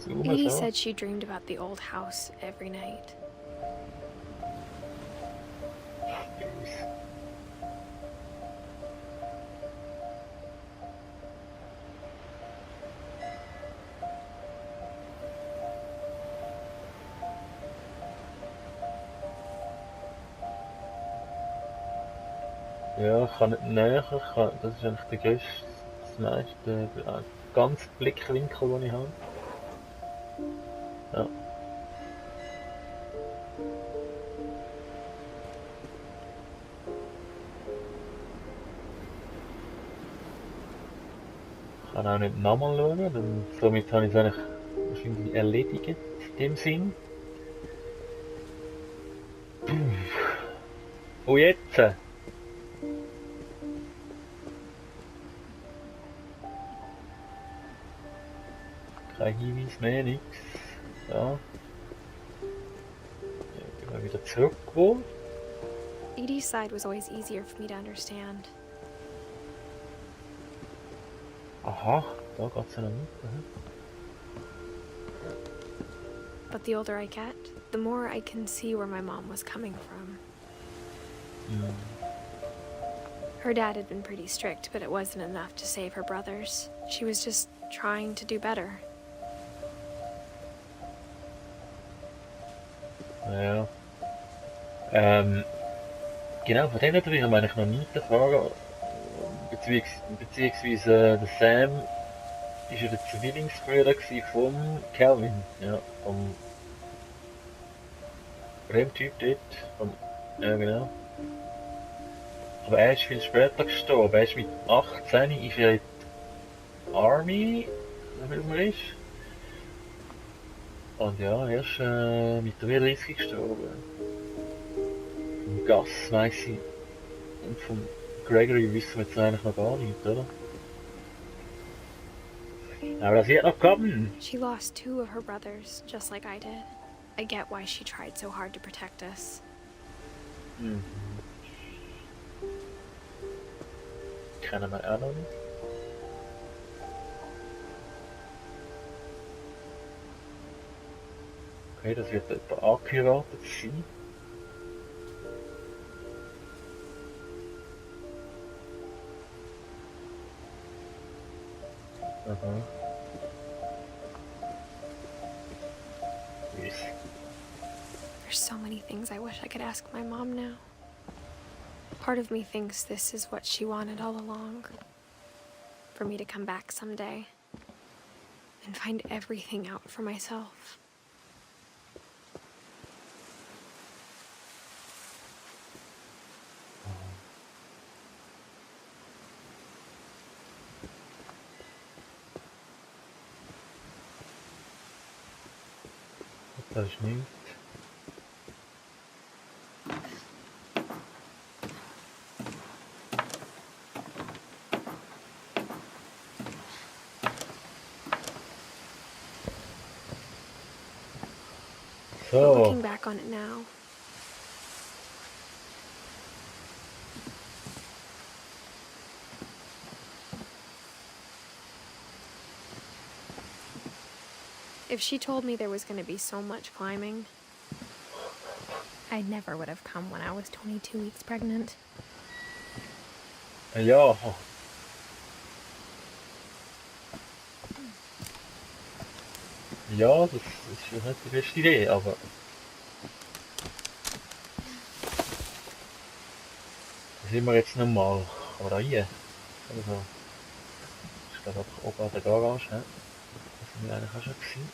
Edie said she dreamed about the old house every night. Ja, ich kann nicht näher, das ist eigentlich der grösste, das meiste, der ganze Blickwinkel, den ich habe. Ja. Ich kann auch nicht nochmal schauen, denn somit habe ich es eigentlich wahrscheinlich erledigt, in dem Sinn. Und jetzt? Kein Hinweis mehr, nichts. Ja. Gehen wir wieder zurück, wo? Edie's side was always easier for me to understand. Aha, da geht's ja noch weiter. But the older I get, the more I can see where my mom was coming from. Her dad had been pretty strict, but it wasn't enough to save her brothers. She was just trying to do better. Ja. Genau, von dem habe ich eigentlich noch nie erfahren. Beziehungsweise der Sam ist ja der Zwillingsbruder vom Calvin, ja, vom Typ dort. Ja, genau. Aber er ist viel später gestorben. Er ist mit 18 ist er in die Army, wie viel man ist. Und ja, er ist mit 33 gestorben. Vom Gus weiss ich. Und vom Gregory wissen wir jetzt eigentlich noch gar nicht, oder? Aber das wird noch kommen. She lost 2 of her brothers, just like I did. I get why she tried so hard to protect us. Kennen wir auch noch nicht. Okay, das wird etwa angeheiratet sein. Aha. Yes. There's so many things I wish I could ask my mom now. Part of me thinks this is what she wanted all along. For me to come back someday and find everything out for myself. Das ist nichts. But So. looking back on it now, if she told me there was going to be so much climbing, I never would have come when I was 22 weeks pregnant. Ja. Ja, das ist nicht die beste Idee, aber... Da sind wir jetzt nochmal. Aber da hier. Also... Ich glaube einfach oben an der Garage, ne? Das sind wir eigentlich auch schon gewesen.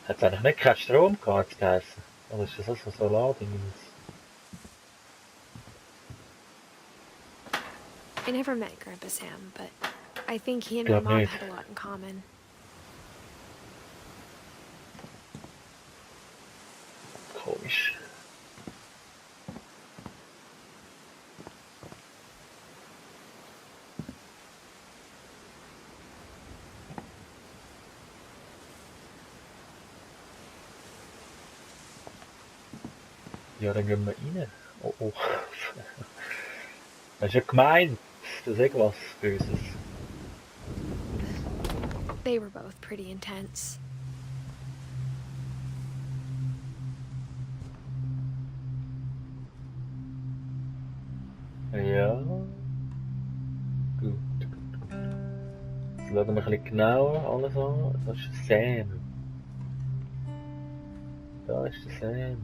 Hat es eigentlich nicht keinen Strom gehabt, hat's geheißen? Oder ist das also Solarding? I never met Grandpa Sam, but I think he and my Glaub mom nicht. had a lot in common. Komisch. Ja, dann gehen wir rein. Oh oh. Hast du ja gemeint, das ist irgendwas Böses. They were both pretty intense. Ja. Gut. Jetzt schauen wir ein bisschen genauer alles an. Das ist Sam. Da ist der Sam.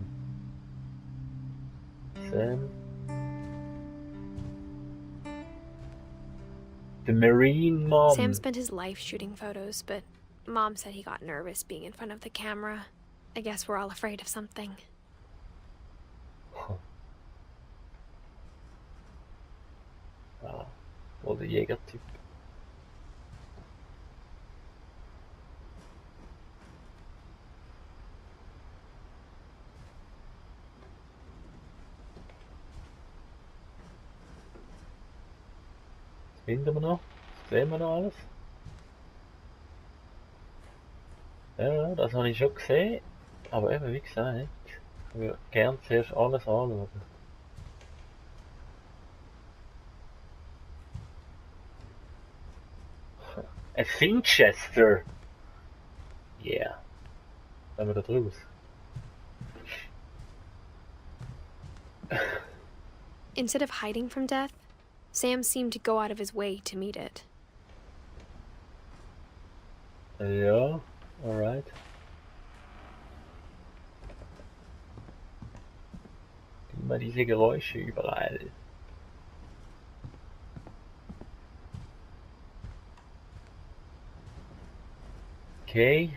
Sam. The Marine Mom. Sam spent his life shooting photos, but Mom said he got nervous being in front of the camera. I guess we're all afraid of something. Ja, wohl der Jägertyp. Was finden wir noch? Was sehen wir noch alles? Ja, das habe ich schon gesehen. Aber eben, wie gesagt, ich würde gerne zuerst alles anschauen. Ein Finchester! Yeah. Dann wir da draus. Instead of hiding from death, Sam seemed to go out of his way to meet it. Ja, alright. Immer diese Geräusche überall. Okay.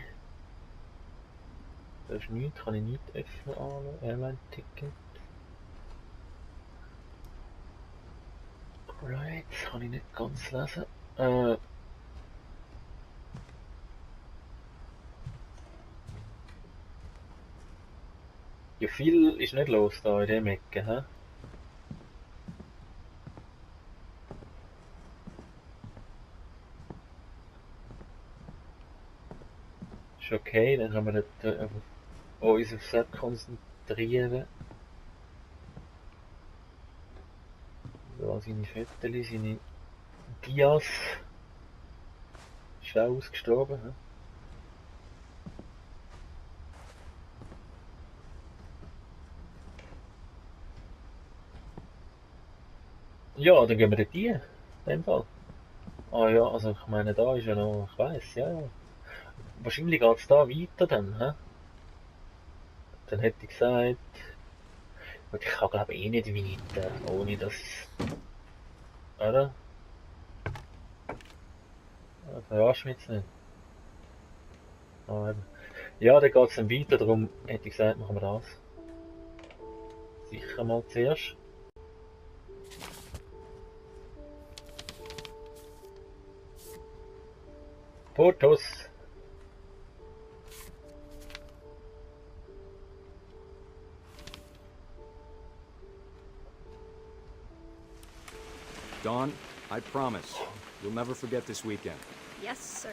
Da ist nichts, kann ich nicht öffnen, Airline-Ticket. Right, kann ich nicht ganz lesen. Ja, viel ist nicht los da in dem Ecke, hä? Ist okay, dann haben wir dort uns auf das konzentrieren. So, seine Fotos, seine Dias. Ist auch ausgestorben, hä? Ja, dann gehen wir dort rein, in dem Fall. Ah ja, also ich meine, da ist ja noch, ich weiss, ja, ja. Wahrscheinlich geht es da weiter dann, hä? Dann hätte ich gesagt, gut, ich kann glaube eh nicht weiter, ohne dass, oder? Verarsch mich jetzt nicht. Ah, eben. Ja, dann geht es dann weiter, darum hätte ich gesagt, machen wir das. Sicher mal zuerst. Fotos. Dawn, I promise, you'll never forget this weekend. Yes, sir.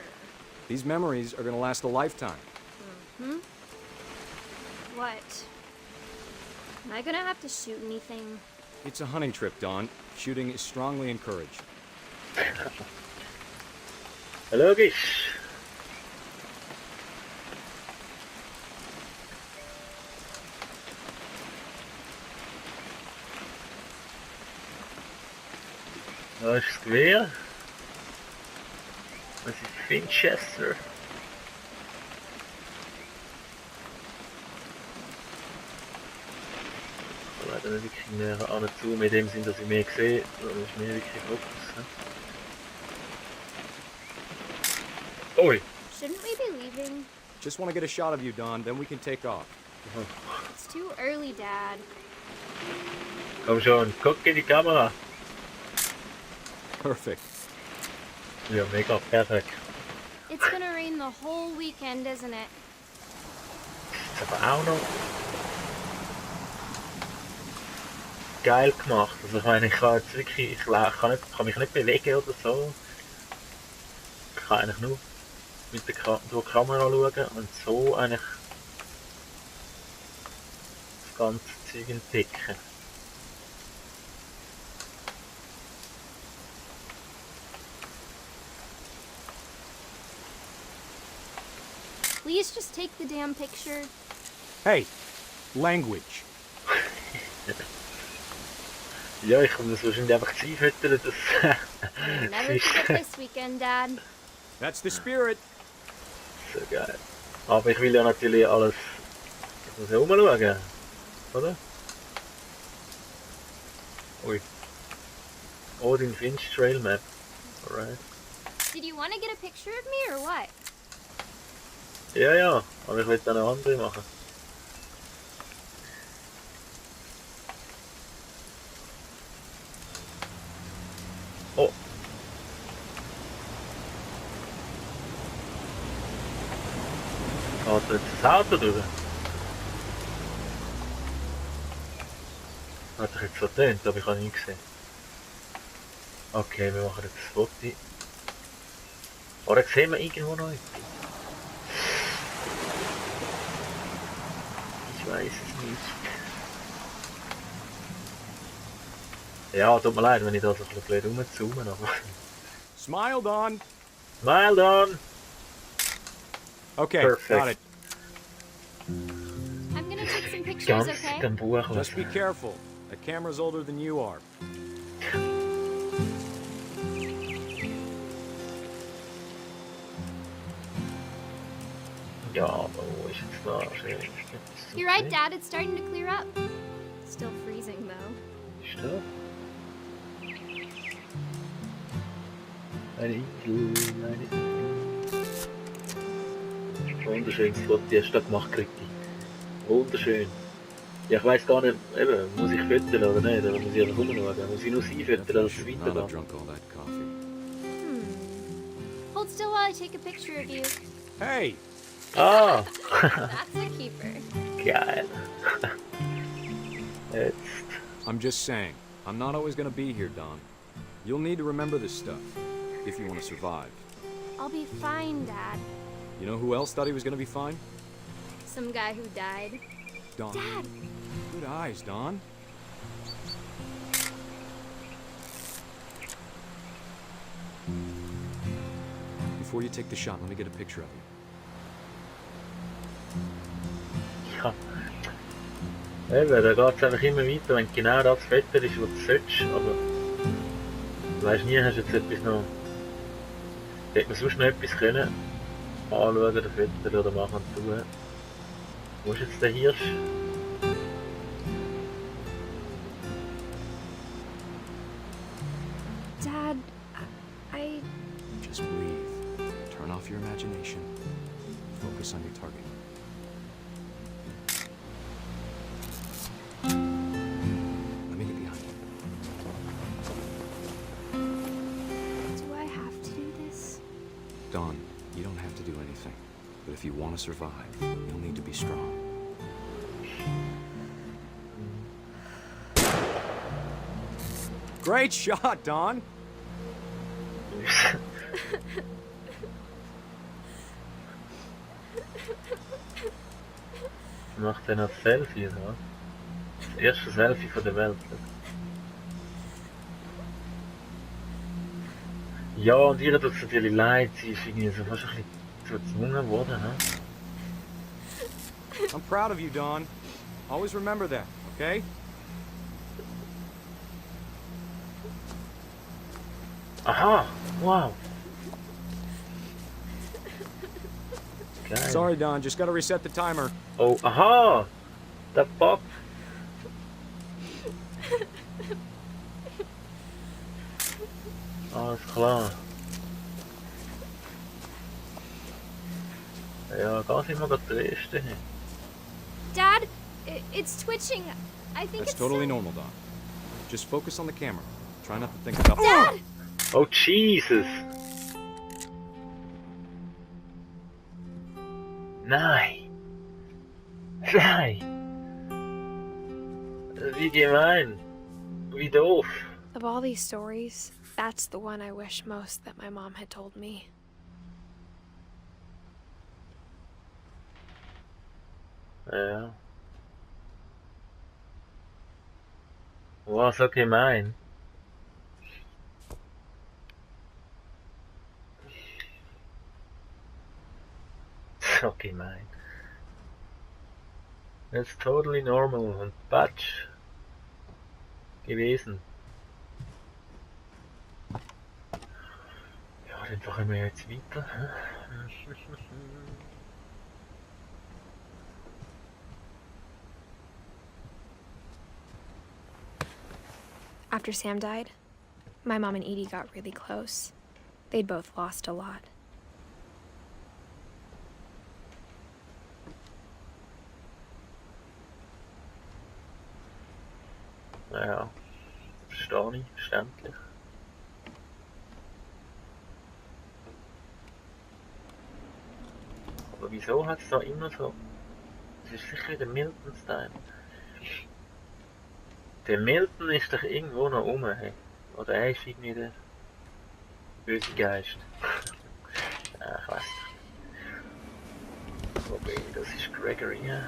These memories are gonna last a lifetime. Hmm? What? Am I gonna have to shoot anything? It's a hunting trip, Dawn. Shooting is strongly encouraged. Logisch. Da ist das Gewehr. Das ist Finchester. Ich kann leider nicht wirklich näher an zu, mit dem Sinn, dass ich mehr sehe. Das ist mehr wirklich Fokus. Oi! Shouldn't we be leaving? Just want to get a shot of you, Dawn, then we can take off. It's too early, Dad. Komm schon, guck in die Kamera. Perfect. Ja, mega, perfekt. It's gonna rain the whole weekend, isn't it? Das ist aber auch noch geil gemacht. Also ich meine, ich kann jetzt wirklich, kann mich nicht bewegen oder so. Ich kann eigentlich nur mit der durch die Kamera schauen und so eigentlich das ganze Zeug entdecken. please just take the damn picture? Hey, language. Ja, ich kann das wahrscheinlich einfach einfüttern, das... Never forget this weekend, Dad. That's the spirit. So geil. Aber ich will ja natürlich alles... Ich muss ja rumschauen, oder? Ui. Oh, den Finch Trail Map. Alright. Did you want to get a picture of me or what? Ja, ja, aber ich will dann eine andere machen. Oh. Geht jetzt das Auto durch? Hat sich jetzt so getönt, aber ich habe nicht gesehen. Okay, wir machen jetzt das Foto. Oder sehen wir irgendwo noch etwas? Ich weiß es nicht. Ja, tut mir leid, wenn ich da so ein bisschen blöd rumzoome, aber... Smile, Don. Smile on! Okay, Perfect. got it. I'm gonna take some pictures, Ganz okay? dem Buch. Just be careful. That camera's older than you are. Ja, aber wo ist jetzt da? Schön. You're right, Dad. It's starting to clear up. Still freezing, though. Ist da? Eine Insel, eine Insel. Wunderschönes Foto, hast du da gemacht, Griti. Wunderschön. Ja, ich weiss gar nicht, eben, muss ich füttern oder nicht, oder muss ich einfach rumschauen? Muss ich nur sie füttern, Definitely dass es should not have weitergeht? drunk all that coffee. Hold still while I take a picture of you. Hey, Ah! That's a keeper. Geil. Jetzt. I'm just saying, I'm not always gonna be here, Don. You'll need to remember this stuff if you want to survive. I'll be fine, Dad. You know who else thought he was gonna be fine? Some guy who died. Don. Dad! Good eyes, Don. Before you take the shot, let me get a picture of you. Ja. Eben, da geht es einfach immer weiter, wenn genau das Wetter ist, was du sollst, aber du weisst nie, hast du jetzt etwas noch... Hätte man sonst noch etwas können anschauen, das Wetter oder machen und tun. Wo ist jetzt der Hirsch? Dad, I... Just breathe. Turn off your imagination. Focus on your target. Let me get behind you. Do I have to do this? Don, you don't have to do anything. But if you want to survive, you'll need to be strong. Great shot, Don! Macht er noch Selfie, oder? Das erste Selfie von der Welt. Ja, und ihr tut es natürlich leid, sie ist irgendwie so fast ein bisschen so gezwungen worden, ne? I'm proud of you, Don. Always remember that, okay? Aha! Wow! Geil. Sorry, Don. Just gotta reset the timer. Oh, aha! Der Bob! Alles klar. Ja, da sind wir gerade der Erste. Dad, it's twitching. I think That's it's totally so- normal, Don. Just focus on the camera. Try not to think about... Dad! Oh, Jesus! Nein! Nein! Wie gemein! Wie doof! Of all these stories, that's the one I wish most that my mom had told me. Ja. Wow, so gemein. So gemein. That's totally normal und Batsch gewesen. Ja, dann machen wir jetzt weiter. After Sam died, my mom and Edie got really close. They'd both lost a lot. Ja, verstehe ich, verständlich. Aber wieso hat es da immer so... Es ist sicher der Milton-Style. Der Milton ist doch irgendwo noch rum, hey. Oder er ist irgendwie der böse Geist. Ja, ich weiß nicht. Wobei, das ist Gregory, ja.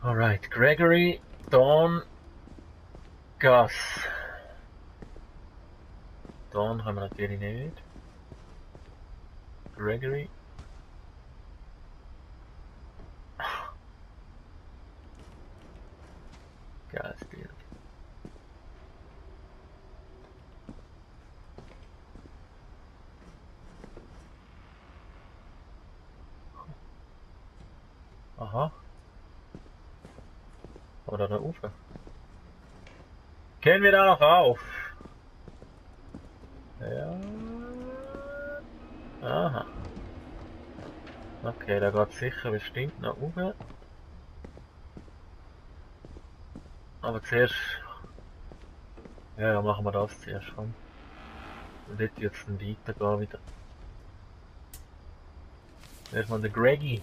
Alright, Gregory, Dawn, Gus. Dawn haben wir natürlich nicht. Gregory. Geiles Bild. Aha. Oder da rauf. Gehen wir da noch auf? Ja. Aha. Okay, da geht sicher bestimmt noch rauf. Aber zuerst... Ja, machen wir das zuerst. Komm. Und dort wird es dann weitergehen wieder. Erstmal der Greggy.